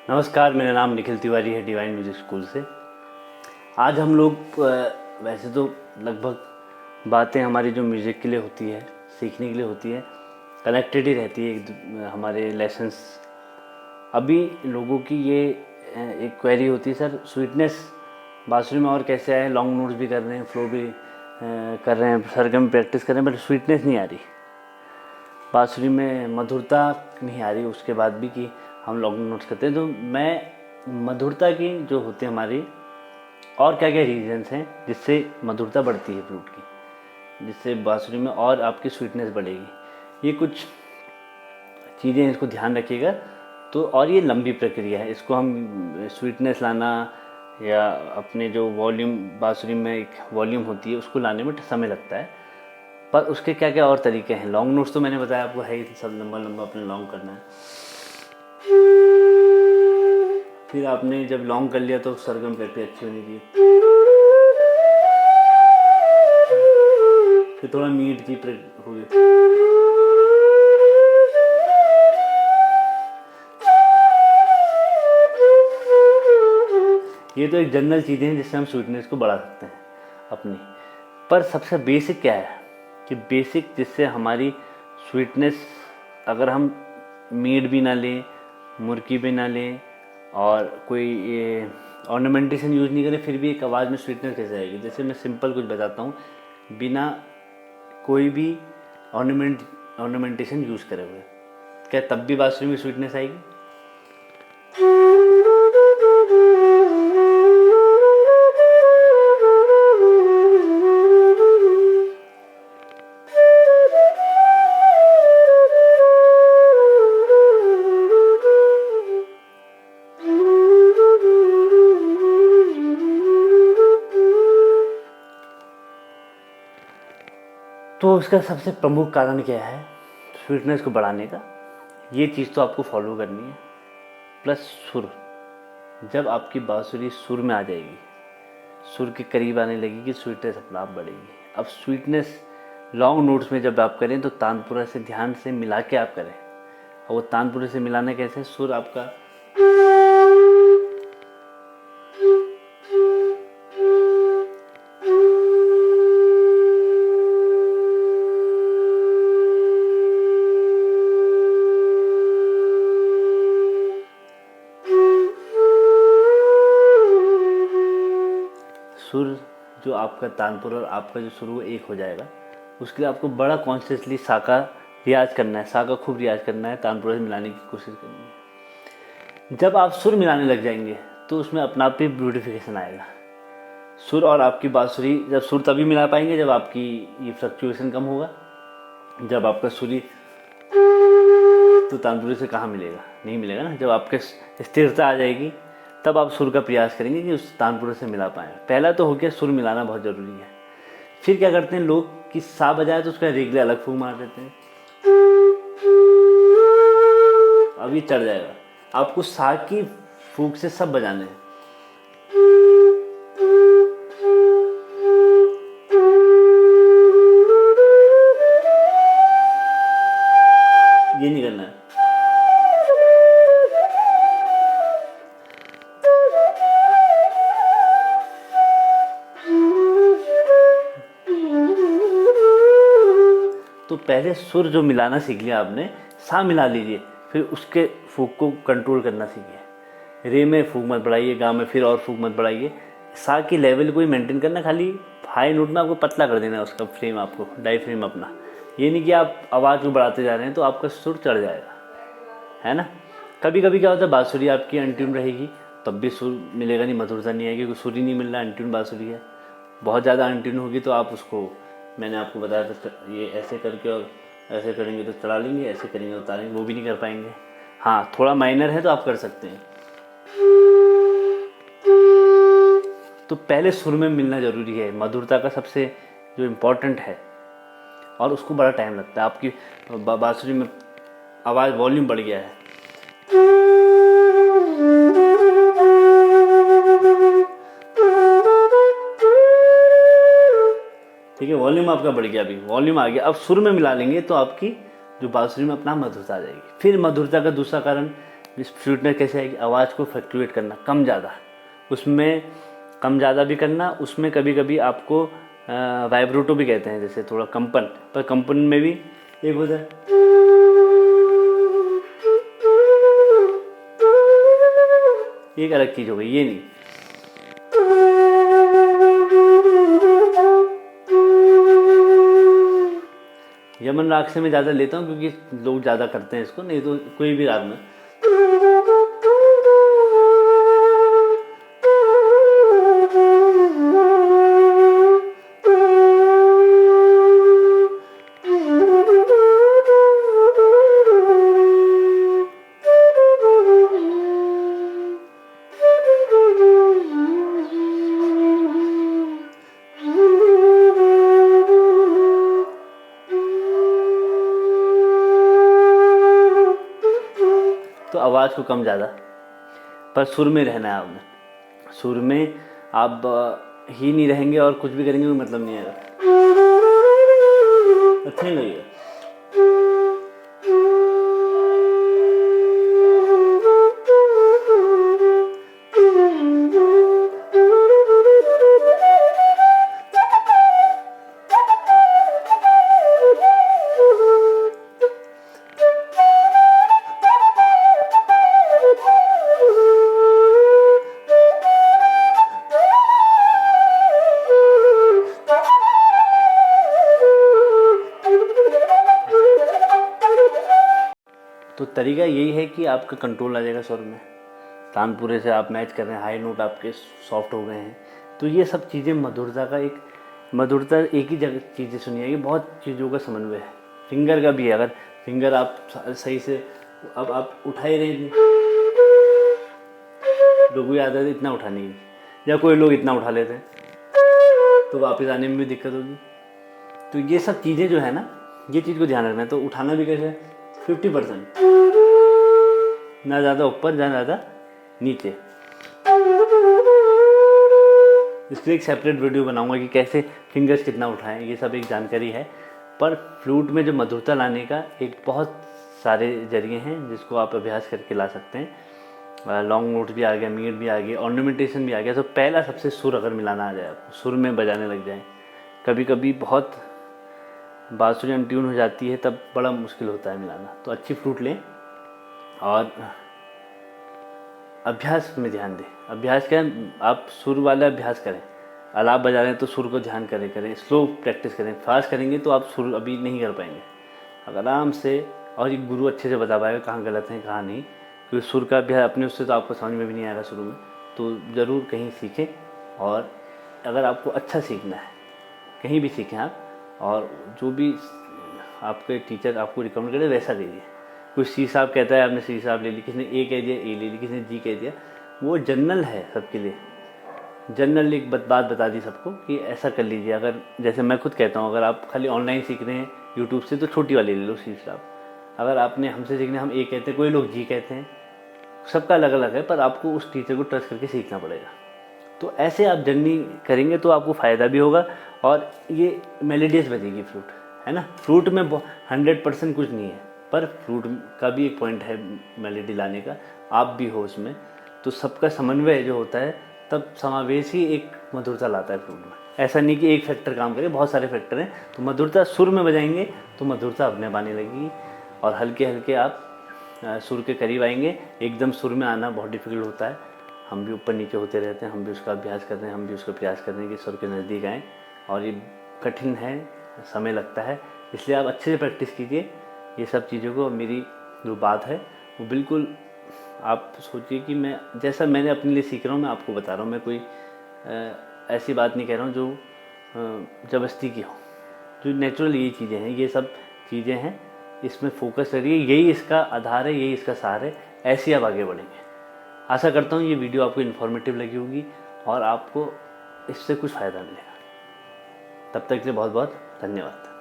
नमस्कार, मेरा नाम निखिल तिवारी है डिवाइन म्यूजिक स्कूल से। आज हम लोग वैसे तो लगभग बातें हमारी जो म्यूज़िक के लिए होती है, सीखने के लिए होती है, कनेक्टेड ही रहती है हमारे लेसन्स। अभी लोगों की ये एक क्वेरी होती है, सर स्वीटनेस बांसुरी में और कैसे आए? लॉन्ग नोट्स भी कर रहे हैं, फ्लो भी कर रहे हैं, सरगम प्रैक्टिस कर रहे हैं, बट स्वीटनेस नहीं आ रही, बांसुरी में मधुरता नहीं आ रही। उसके बाद भी कि हम लॉन्ग नोट्स करते हैं, तो मैं मधुरता की जो होती है हमारी, और क्या क्या रीजन्स हैं जिससे मधुरता बढ़ती है फ्लूट की, जिससे बांसुरी में और आपकी स्वीटनेस बढ़ेगी, ये कुछ चीज़ें इसको ध्यान रखिएगा। तो और ये लंबी प्रक्रिया है, इसको हम स्वीटनेस लाना या अपने जो वॉल्यूम, बांसुरी में एक वॉल्यूम होती है उसको लाने में समय लगता है, पर उसके क्या क्या और तरीके हैं। लॉन्ग नोट्स तो मैंने बताया आपको है ही, सब लंबा लंबा अपने लॉन्ग करना है। फिर आपने जब लॉन्ग कर लिया तो सरगम प्रैक्टिस अच्छी होनी चाहिए। फिर थोड़ा मीट की होगी। ये तो एक जनरल चीज़ें हैं जिससे हम स्वीटनेस को बढ़ा सकते हैं अपनी। पर सबसे बेसिक क्या है कि बेसिक जिससे हमारी स्वीटनेस, अगर हम मीट भी ना लें, मुर्की भी ना लें और कोई ये ऑर्नामेंटेशन यूज़ नहीं करें, फिर भी एक आवाज़ में स्वीटनेस कैसे आएगी? जैसे मैं सिंपल कुछ बताता हूँ, बिना कोई भी ऑर्नामेंटेशन यूज़ करे हुए, क्या तब भी बांसुरी में स्वीटनेस आएगी? तो उसका सबसे प्रमुख कारण क्या है स्वीटनेस को बढ़ाने का? ये चीज़ तो आपको फॉलो करनी है, प्लस सुर। जब आपकी बांसुरी सुर में आ जाएगी, सुर के करीब आने लगेगी, स्वीटनेस अपने आप बढ़ेगी। अब स्वीटनेस लॉन्ग नोट्स में जब आप करें तो तानपुरा से ध्यान से मिला के आप करें। और वो तानपुरे से मिलाना कैसे? सुर आपका सुर, जो आपका तानपुर और आपका जो सुर वो एक हो जाएगा। उसके लिए आपको बड़ा कॉन्शियसली सा का रियाज करना है, सा का खूब रियाज करना है, तानपुर से मिलाने की कोशिश करनी है। जब आप सुर मिलाने लग जाएंगे तो उसमें अपना आप ही ब्यूटिफिकेशन आएगा। सुर और आपकी बांसुरी, जब सुर तभी मिला पाएंगे जब आपकी ये फ्लक्चुएशन कम होगा। जब आपका सुरी तो तानपुरी से कहाँ मिलेगा? नहीं मिलेगा ना। जब आपके स्थिरता आ जाएगी तब आप सुर का प्रयास करेंगे कि उस तानपुरे से मिला पाएँ। पहला तो हो गया सुर मिलाना बहुत ज़रूरी है। फिर क्या करते हैं लोग कि सा बजाए तो उसका रेगले अलग फूंक मार देते हैं, अब ये चढ़ जाएगा। आपको सा की फूंक से सब बजाने हैं। ये नहीं करना है। तो पहले सुर जो मिलाना सीख लिया आपने, सा मिला लीजिए, फिर उसके फूक को कंट्रोल करना सीखिए। रे में फूक मत बढ़ाइए, गा में फिर और फूक मत बढ़ाइए। सा की लेवल को ही मेंटेन करना, खाली हाई नोट में आपको पतला कर देना है उसका फ्रेम, आपको डायफ्रेम अपना। ये नहीं कि आप आवाज़ को बढ़ाते जा रहे हैं तो आपका सुर चढ़ जाएगा, है ना। कभी कभी क्या होता है, बांसुरी आपकी अनट्यून रहेगी तब भी सुर मिलेगा नहीं, मधुरता नहीं आएगी, क्योंकि सुर ही नहीं मिल रहा, अनट्यून बांसुरी है। बहुत ज़्यादा अनट्यून होगी तो आप उसको, मैंने आपको बताया था, ये ऐसे करके और ऐसे करेंगे तो चढ़ा लेंगे, ऐसे करेंगे तो उतारेंगे, वो भी नहीं कर पाएंगे। हाँ, थोड़ा माइनर है तो आप कर सकते हैं। तो पहले सुर में मिलना ज़रूरी है, मधुरता का सबसे जो इम्पोर्टेंट है, और उसको बड़ा टाइम लगता है। आपकी बांसुरी में आवाज़ वॉल्यूम बढ़ गया है, ठीक है, वॉल्यूम आपका बढ़ गया, अभी वॉल्यूम आ गया। अब सुर में मिला लेंगे तो आपकी जो बांसुरी में अपना मधुरता आ जाएगी। फिर मधुरता का दूसरा कारण इस फ्लूट में कैसे है कि आवाज़ को फ्लक्चुएट करना, कम ज़्यादा, उसमें कम ज़्यादा भी करना, उसमें कभी कभी आपको वाइब्रेटो भी कहते हैं, जैसे थोड़ा कंपन, पर कंपन में भी एक होता है, एक अलग चीज़ हो गई, ये नहीं। यमन राग से मैं ज़्यादा लेता हूँ क्योंकि लोग ज़्यादा करते हैं इसको, नहीं तो कोई भी राग में तो आवाज़ को कम ज़्यादा, पर सुर में रहना है आपने। सुर में आप ही नहीं रहेंगे और कुछ भी करेंगे कोई मतलब नहीं आएगा, अच्छा नहीं लगेगा। तो तरीका यही है कि आपका कंट्रोल आ जाएगा स्वर में, तानपुरे से आप मैच कर रहे हैं, हाई नोट आपके सॉफ्ट हो गए हैं। तो ये सब चीज़ें मधुरता का एक, मधुरता एक ही जगह चीज़ें सुनिए, ये बहुत चीज़ों का समन्वय है। फिंगर का भी है, अगर फिंगर आप सही से, अब आप उठा ही रहे, लोगों की आदत है इतना उठाने की, या कोई लोग इतना उठा लेते हैं तो वापस आने में भी दिक्कत होगी। तो ये सब चीज़ें जो है ना, ये चीज़ को ध्यान रखना है। तो उठाना भी कैसे है, 50%, ना ज़्यादा ऊपर ना ज़्यादा नीचे। इसलिए एक सेपरेट वीडियो बनाऊंगा कि कैसे फिंगर्स कितना उठाएं, ये सब एक जानकारी है। पर फ्लूट में जो मधुरता लाने का एक बहुत सारे जरिए हैं जिसको आप अभ्यास करके ला सकते हैं। लॉन्ग नोट भी आ गया, मीट भी आ गया, ऑर्नामेंटेशन भी आ गया। तो पहला सबसे सुर अगर मिलाना आ जाए, आपको सुर में बजाने लग जाए। कभी कभी बहुत बांसुरी अनट्यून हो जाती है, तब बड़ा मुश्किल होता है मिलाना। तो अच्छी फ्लूट लें और अभ्यास में ध्यान दें। अभ्यास क्या, आप सुर वाला अभ्यास करें। आलाप बजा रहे हैं तो सुर को ध्यान करें, स्लो प्रैक्टिस करें। फास्ट करेंगे तो आप सुर अभी नहीं कर पाएंगे। अगर आराम से, और ये गुरु अच्छे से बता पाएगा कहाँ गलत है कहाँ नहीं, क्योंकि सुर का अभ्यास अपने उससे तो आपको समझ में भी नहीं आएगा शुरू में। तो ज़रूर कहीं सीखें, और अगर आपको अच्छा सीखना है कहीं भी सीखें आप, और जो भी आपके टीचर आपको रिकमेंड करे वैसा लीजिए। कोई सी साहब कहता है, आपने सी साहब ले ली, किसी ने ए कह दिया ए ले ली, किसी ने जी कह दिया, वो जनरल है सबके लिए। जनरल एक बात बता दी सबको कि ऐसा कर लीजिए। अगर जैसे मैं खुद कहता हूँ, अगर आप खाली ऑनलाइन सीख रहे हैं यूट्यूब से तो छोटी वाली ले लो सी साहब। अगर आपने हमसे सीखने, हम ए कहते हैं, कोई लोग जी कहते हैं, सबका अलग अलग है, पर आपको उस टीचर को ट्रस्ट करके सीखना पड़ेगा। तो ऐसे आप जर्नी करेंगे तो आपको फ़ायदा भी होगा, और ये मेलोडियस बजेगी फ्लूट, है ना। फ्लूट में 100% कुछ नहीं है, पर फ्लूट का भी एक पॉइंट है मेलोडी लाने का, आप भी हो उसमें। तो सबका समन्वय जो होता है, तब समावेश ही एक मधुरता लाता है फ्लूट में। ऐसा नहीं कि एक फैक्टर काम करे, बहुत सारे फैक्टर हैं। तो मधुरता सुर में बजाएंगे तो मधुरता अपने आप आने लगेगी, और हल्के हल्के आप सुर के करीब आएंगे। एकदम सुर में आना बहुत डिफिकल्ट होता है, हम भी ऊपर नीचे होते रहते हैं, हम भी उसका अभ्यास कर रहे हैं, हम भी उसका प्रयास कर रहे हैं कि सुर के नज़दीक आएँ, और ये कठिन है, समय लगता है। इसलिए आप अच्छे से प्रैक्टिस कीजिए ये सब चीज़ों को। मेरी जो बात है वो बिल्कुल आप सोचिए कि मैं जैसा मैंने अपने लिए सीख रहा हूँ मैं आपको बता रहा हूँ। मैं कोई ऐसी बात नहीं कह रहा हूँ जो ज़बरदस्ती की हो। जो नेचुरल ये चीज़ें हैं, ये सब चीज़ें हैं, इसमें फोकस करिए। यही इसका आधार है, यही इसका सार है। ऐसे आप आगे बढ़ेंगे। आशा करता हूँ ये वीडियो आपको इन्फॉर्मेटिव लगी होगी और आपको इससे कुछ फ़ायदा मिलेगा। तब तक के लिए बहुत बहुत धन्यवाद।